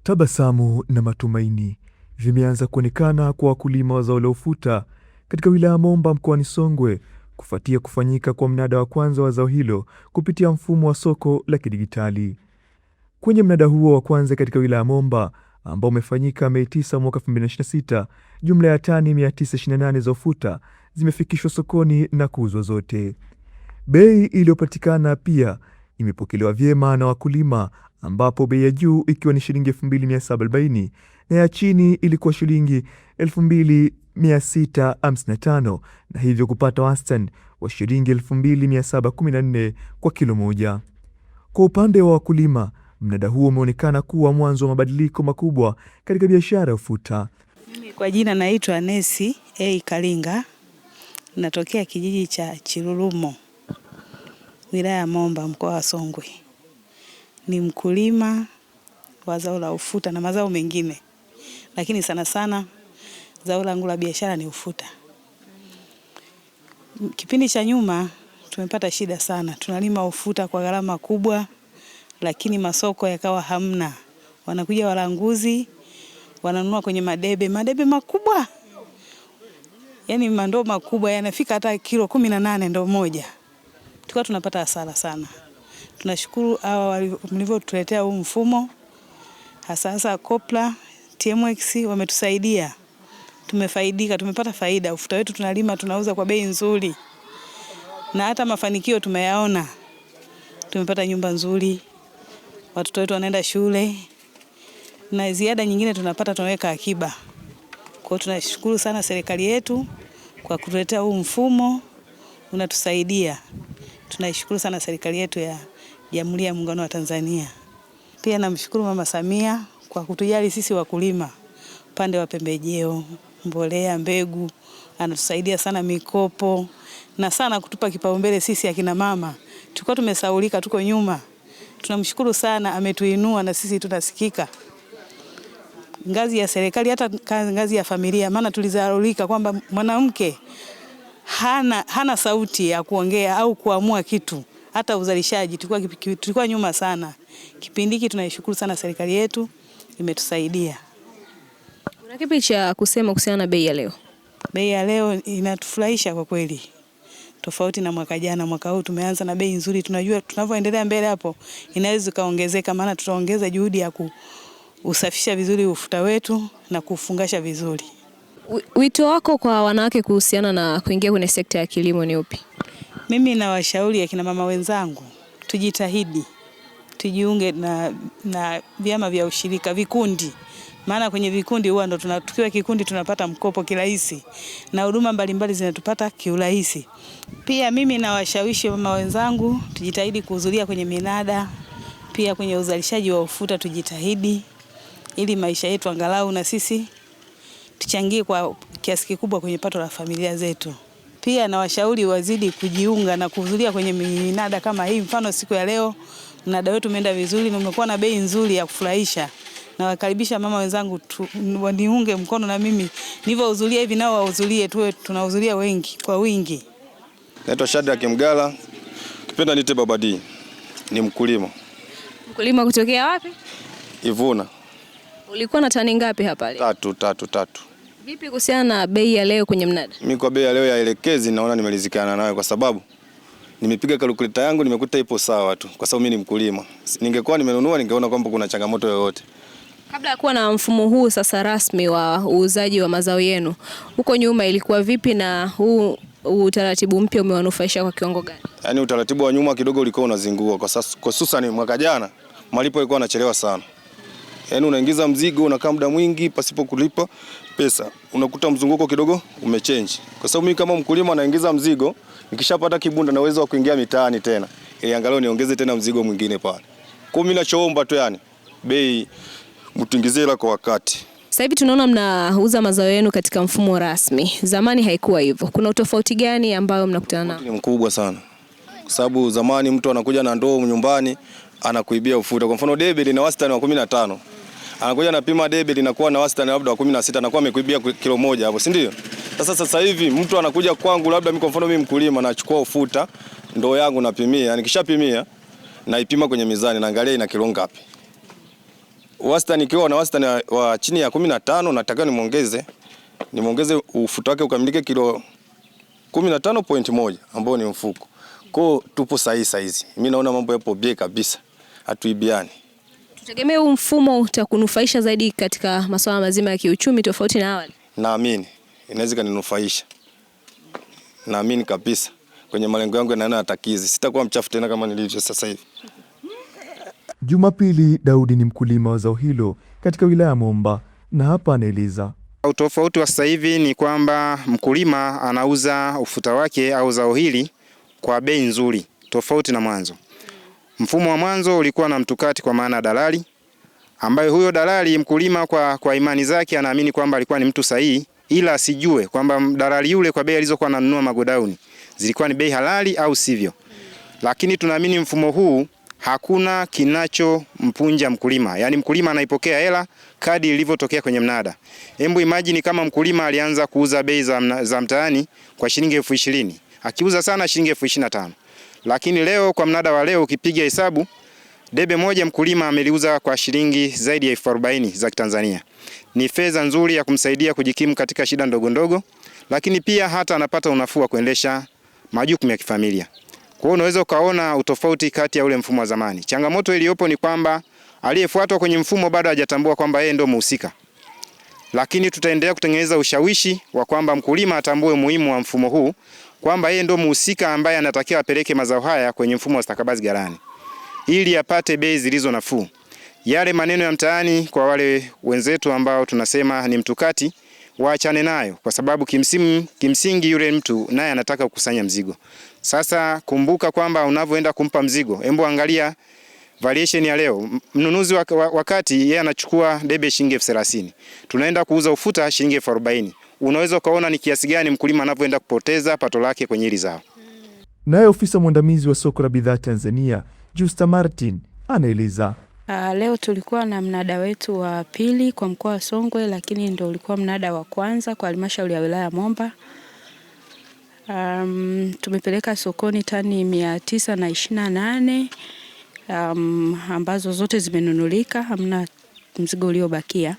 Tabasamu na matumaini vimeanza kuonekana kwa wakulima wa zao la ufuta katika wilaya ya Momba mkoani Songwe kufuatia kufanyika kwa mnada wa kwanza wa zao hilo kupitia mfumo wa soko la kidijitali. Kwenye mnada huo wa kwanza katika wilaya ya Momba ambao umefanyika Mei 9 mwaka 2026, jumla ya tani 928 za ufuta zimefikishwa sokoni na kuuzwa zote. Bei iliyopatikana pia imepokelewa vyema na wakulima, ambapo bei ya juu ikiwa ni shilingi 2740 na ya chini ilikuwa shilingi 2655, na hivyo kupata wastani wa shilingi 2714 kwa kilo moja. Kwa upande wa wakulima, mnada huo umeonekana kuwa mwanzo wa mabadiliko makubwa katika biashara ya ufuta. Mimi kwa jina naitwa Nesi Kalinga, natokea kijiji cha Chirulumo, wilaya ya Momba, mkoa wa Songwe. Ni mkulima wa zao la ufuta na mazao mengine, lakini sana sana zao langu la biashara ni ufuta. Kipindi cha nyuma tumepata shida sana, tunalima ufuta kwa gharama kubwa, lakini masoko yakawa hamna. Wanakuja walanguzi, wananunua kwenye madebe makubwa, yani mandoo makubwa yanafika hata kilo 18 ndoo moja. Tulikuwa tunapata hasara sana. Tunashukuru hawa mlivyotuletea huu mfumo, hasa Kopla, TMX wametusaidia. Tumefaidika, tumepata faida. Ufuta wetu tunalima, tunauza kwa bei nzuri. Na hata mafanikio tumeyaona. Tumepata nyumba nzuri, watoto wetu wanaenda shule, na ziada nyingine tunapata, tunaweka akiba. Kwa hiyo tunashukuru sana serikali yetu kwa kutuletea huu mfumo, unatusaidia. Tunashukuru sana serikali yetu ya Jamhuri ya Muungano wa Tanzania. Pia namshukuru Mama Samia kwa kutujali sisi wakulima, upande wa pembejeo, mbolea, mbegu, anatusaidia sana mikopo, na sana kutupa kipaumbele sisi akina mama. Tulikuwa tumesahaulika, tuko nyuma. Tunamshukuru sana, ametuinua na sisi tunasikika ngazi ya serikali, hata ngazi ya familia, maana tulizahaulika kwamba mwanamke hana sauti ya kuongea au kuamua kitu. Hata uzalishaji tulikuwa nyuma sana. Kipindi hiki tunaishukuru sana serikali yetu, imetusaidia. Kuna kipi cha kusema kuhusiana na bei ya leo? Bei ya leo inatufurahisha kwa kweli. Tofauti na mwaka jana, mwaka huu tumeanza na bei nzuri. Tunajua tunavyoendelea mbele hapo inaweza kaongezeka, maana tutaongeza juhudi ya kusafisha vizuri ufuta wetu na kufungasha vizuri. Wito wako kwa wanawake kuhusiana na kuingia kwenye sekta ya kilimo ni upi? Mimi nawashauri akina mama wenzangu, tujitahidi, tujiunge na vyama vya ushirika, vikundi. Maana kwenye vikundi huwa ndo tukiwa kikundi tunapata mkopo kirahisi na huduma mbalimbali zinatupata kiurahisi. Pia mimi nawashawishi mama wenzangu, tujitahidi kuhudhuria kwenye minada, pia kwenye uzalishaji wa ufuta tujitahidi, ili maisha yetu angalau na sisi tuchangie kwa kiasi kikubwa kwenye pato la familia zetu. Pia na washauri wazidi kujiunga na kuhudhuria kwenye minada kama hii. Mfano siku ya leo mnada wetu umeenda vizuri na umekuwa na bei nzuri ya kufurahisha. Na wakaribisha mama wenzangu waniunge mkono na mimi nilivyohudhuria hivi nao wahudhurie, tuwe tunahudhuria wengi kwa wingi. Naitwa Shadrack Mgala, kipenda nite Babadi. Ni mkulima. Mkulima kutokea wapi? Ivuna. Ulikuwa na tani ngapi hapa leo? Tatu. Vipi kuhusiana na bei ya leo kwenye mnada? Mimi kwa bei ya leo ya elekezi naona nimelizikana nayo, kwa sababu nimepiga kalkuleta yangu nimekuta ipo sawa tu, kwa sababu mimi ni mkulima. Ningekuwa nimenunua ningeona kwamba kuna changamoto yoyote. Kabla ya kuwa na mfumo huu sasa rasmi wa uuzaji wa mazao yenu, huko nyuma ilikuwa vipi, na huu utaratibu mpya umewanufaisha kwa kiwango gani? Yaani utaratibu wa nyuma kidogo ulikuwa unazingua, kwa sasa hususan mwaka jana malipo yalikuwa yanachelewa sana. Yaani unaingiza mzigo unakaa muda mwingi pasipo kulipa pesa. Unakuta mzunguko kidogo umechange. Kwa sababu mimi kama mkulima naingiza mzigo, nikishapata kibunda na uwezo wa kuingia mitaani tena, ili angalau niongeze tena mzigo mwingine pale. Kwa mimi nachoomba tu yani bei mtuingizie la kwa wakati. Sasa hivi tunaona mnauza mazao yenu katika mfumo rasmi. Zamani haikuwa hivyo. Kuna utofauti gani ambao mnakutana nao? Ni mkubwa sana. Kwa sababu zamani mtu anakuja na ndoo nyumbani anakuibia ufuta. Kwa mfano debe lina wastani wa 15. Anakuja anapima debe linakuwa na wastani labda wa 16, anakuwa amekuibia kilo moja hapo, si ndio? Sasa hivi mtu anakuja kwangu, labda mimi kwa mfano mimi mkulima nachukua ufuta, ndoo yangu napimia, nikishapimia naipima kwenye mizani naangalia ina kilo ngapi. wastani ikiwa na wastani wa chini ya 15, nataka nimuongeze ufuta wake ukamilike kilo 15.1 ambao ni mfuko. Kwa tupo sahihi saizi. Mimi naona mambo yapo bie kabisa. Hatuibiani. Tutegemea huu mfumo utakunufaisha zaidi katika masuala mazima ya kiuchumi tofauti na awali. Naamini inaweza kuninufaisha. Naamini kabisa. Kwenye malengo yangu naona atakizi. Sitakuwa mchafu tena kama nilivyo sasa hivi. Jumapili Daudi ni mkulima wa zao hilo katika wilaya ya Momba na hapa anaeleza. Utofauti wa sasa hivi ni kwamba mkulima anauza ufuta wake au zao hili kwa bei nzuri tofauti na mwanzo. Mfumo wa mwanzo ulikuwa na mtukati kwa maana dalali, ambaye huyo dalali mkulima kwa imani zake anaamini kwamba alikuwa ni mtu sahihi, ila asijue kwamba dalali yule kwa bei alizokuwa ananunua magodauni zilikuwa ni bei halali au sivyo. Lakini tunaamini mfumo huu hakuna kinachompunja mkulima. Yaani mkulima anaipokea hela kadi ilivyotokea kwenye mnada. Hebu imagine kama mkulima alianza kuuza bei za mtaani kwa shilingi 20,000. Akiuza sana shilingi 25,000. Lakini leo kwa mnada wa leo ukipiga hesabu debe moja mkulima ameliuza kwa shilingi zaidi ya 40,000 za Kitanzania. Ni fedha nzuri ya kumsaidia kujikimu katika shida ndogo ndogo, lakini pia hata anapata unafuu wa kuendesha majukumu ya kifamilia. Kwa hiyo unaweza ukaona utofauti kati ya ule mfumo wa zamani. Changamoto iliyopo ni kwamba aliyefuatwa kwenye mfumo bado hajatambua kwamba yeye ndio mhusika. Lakini tutaendelea kutengeneza ushawishi wa kwamba mkulima atambue umuhimu wa mfumo huu, kwamba yeye ndio mhusika ambaye anatakiwa apeleke mazao haya kwenye mfumo wa stakabadhi ghalani ili apate bei zilizo nafuu. Yale maneno ya mtaani kwa wale wenzetu ambao tunasema ni mtukati, waachane nayo kwa sababu kimsingi yule mtu naye anataka kukusanya mzigo. Sasa kumbuka kwamba unavyoenda kumpa mzigo, hebu angalia variation ya leo. Mnunuzi wakati yeye anachukua debe shilingi 30,000. Tunaenda kuuza ufuta shilingi 40,000. Unaweza ukaona ni kiasi gani mkulima anavyoenda kupoteza pato lake kwenye hili zao. Naye ofisa mwandamizi wa soko la bidhaa Tanzania, Justa Martin, anaeleza. Leo tulikuwa na mnada wetu wa pili kwa mkoa wa Songwe, lakini ndio ulikuwa mnada wa kwanza kwa halmashauri ya wilaya ya Momba. Tumepeleka sokoni tani 928 ambazo zote zimenunulika, hamna mzigo uliobakia.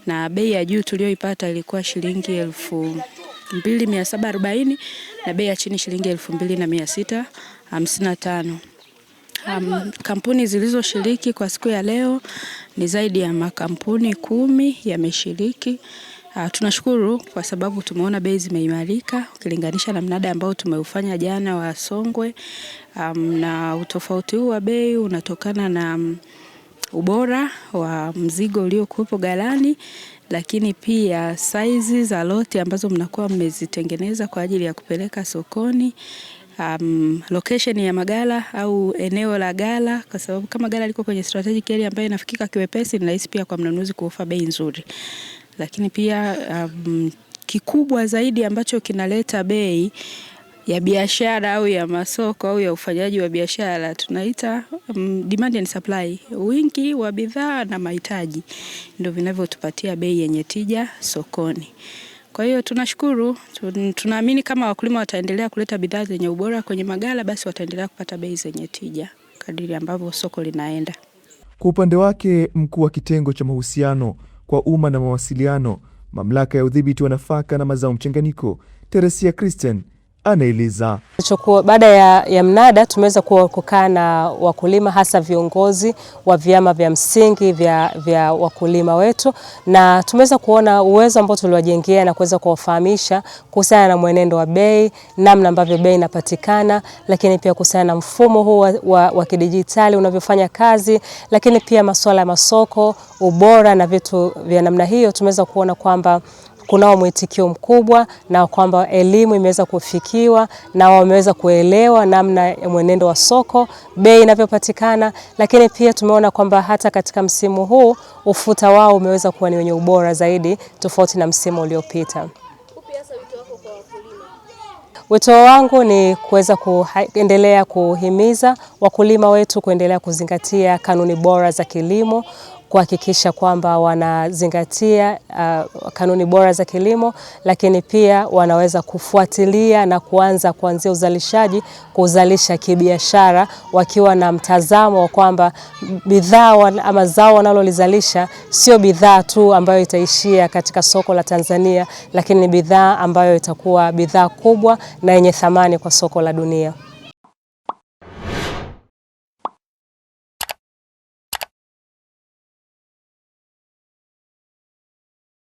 Na bei ya juu tulioipata ilikuwa shilingi 2,740 na bei ya chini shilingi 2,655. Kampuni zilizoshiriki kwa siku ya leo ni zaidi ya makampuni 10 yameshiriki. Tunashukuru kwa sababu tumeona bei zimeimarika ukilinganisha na mnada ambao tumeufanya jana wa Songwe, na utofauti huu wa bei unatokana na ubora wa mzigo uliokuwepo ghalani, lakini pia saizi za loti ambazo mnakuwa mmezitengeneza kwa ajili ya kupeleka sokoni. Location ya magala au eneo la gala, kwa sababu kama gala liko kwenye strategic area ambayo inafikika kiwepesi, ni rahisi pia kwa mnunuzi kuofa bei nzuri. Lakini pia kikubwa zaidi ambacho kinaleta bei ya biashara au ya masoko au ya ufanyaji wa biashara tunaita demand and supply. Wingi wa bidhaa na mahitaji ndio vinavyotupatia bei yenye tija sokoni. Kwa hiyo tunashukuru, tunaamini kama wakulima wataendelea kuleta bidhaa zenye ubora kwenye magala, basi wataendelea kupata bei zenye tija kadiri ambavyo soko linaenda. Kwa upande wake, mkuu wa kitengo cha mahusiano kwa umma na mawasiliano, mamlaka ya udhibiti wa nafaka na mazao mchanganyiko, Teresia Christian, anaeleza. Baada ya mnada tumeweza kukaa na wakulima, hasa viongozi wa vyama vya msingi vya wakulima wetu, na tumeweza kuona uwezo ambao tuliwajengea na kuweza kuwafahamisha kuhusiana na mwenendo wa bei, namna ambavyo bei inapatikana, lakini pia kuhusiana na mfumo huu wa kidijitali unavyofanya kazi, lakini pia masuala ya masoko, ubora na vitu vya namna hiyo. Tumeweza kuona kwamba kunao mwitikio mkubwa na kwamba elimu imeweza kufikiwa na wameweza kuelewa namna ya mwenendo wa soko, bei inavyopatikana, lakini pia tumeona kwamba hata katika msimu huu ufuta wao umeweza kuwa ni wenye ubora zaidi tofauti na msimu uliopita. Upi hasa wito wako kwa wakulima? Wito wangu ni kuweza kuendelea kuhimiza wakulima wetu kuendelea kuzingatia kanuni bora za kilimo, kuhakikisha kwamba wanazingatia kanuni bora za kilimo, lakini pia wanaweza kufuatilia na kuanzia uzalishaji kuzalisha kibiashara, wakiwa na mtazamo wa kwamba bidhaa ama zao wanalolizalisha sio bidhaa tu ambayo itaishia katika soko la Tanzania, lakini ni bidhaa ambayo itakuwa bidhaa kubwa na yenye thamani kwa soko la dunia.